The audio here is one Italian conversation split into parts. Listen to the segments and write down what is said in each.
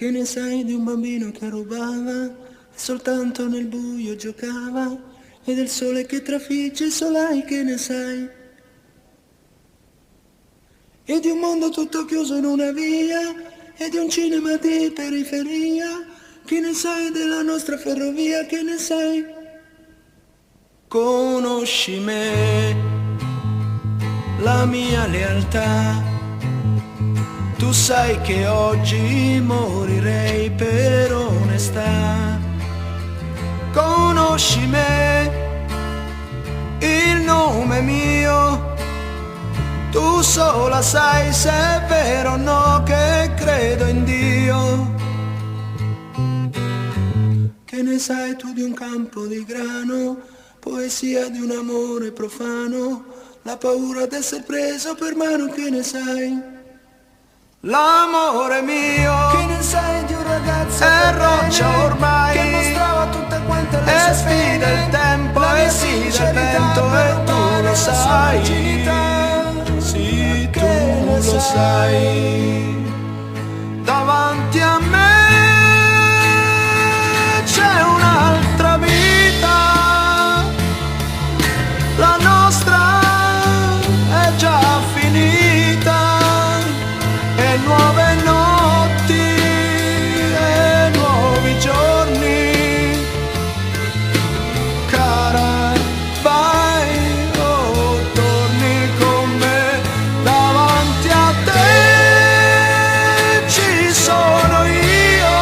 Che ne sai di un bambino che rubava e soltanto nel buio giocava? E del sole che trafigge il solai, che ne sai? E di un mondo tutto chiuso in una via, e di un cinema di periferia. Che ne sai della nostra ferrovia, che ne sai? Conosci me, la mia lealtà. Tu sai che oggi morirei per onestà. Conosci me, il nome mio. Tu sola sai se è vero o no che credo in Dio. Che ne sai tu di un campo di grano, poesia di un amore profano, la paura d'essere preso per mano, che ne sai? L'amore mio, Che ne sai di un ragazzo è per roccia bene, ormai, che mostrava tutte quante le e sue sfida pene, il tempo la mia e sfida il sincerità vento, per e tu rubare lo la sua sai. virginità. Sì, tu Che ne lo sai. Davanti a me c'è un'altra vita, la nostra è già finita, e nuove notti e nuovi giorni. Cara, vai o torni con me. Davanti a te ci sono io.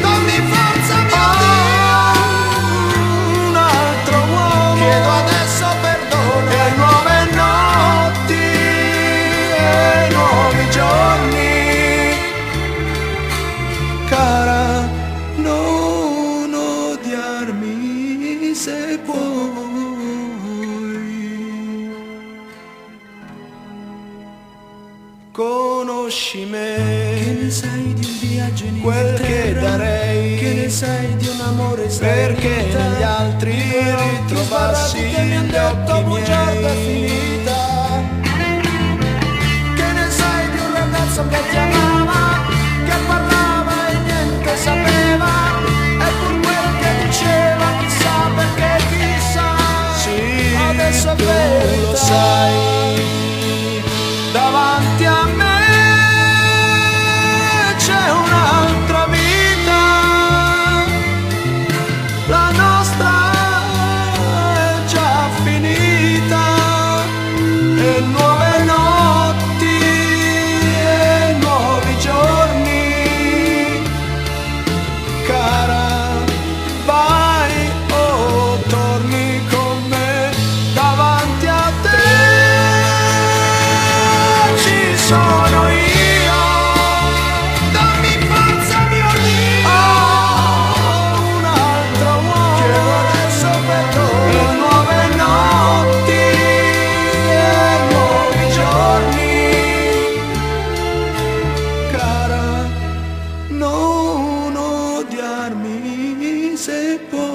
Dammi forza, mio Dio. Un altro uomo, chiedo adesso perdono. E nuove notti e nuovi giorni. Cara, non odiarmi se puoi. Conosci me, Che ne sai di un viaggio in quel che Inghilterra? darei, Che ne sai di un amore perché israelita? negli altri ritrovassi che mi han gli detto occhi bugiarda è miei. finita. Che ne sai di un ragazzo che ti amava, che parlava e niente sapeva, e pur quello che diceva chissà perché chissà, Sì, adesso è tu lo verità. sai. Davanti a me c'è un'altra vita, la nostra è già finita, e nuove notti e nuovi giorni. Cara, vai o torni con me. Davanti a te ci sono io. Dammi forza, mio Dio. Un altro uomo, chiedo adesso perdono. E nuove notti e nuovi giorni. Cara, non odiarmi se puoi.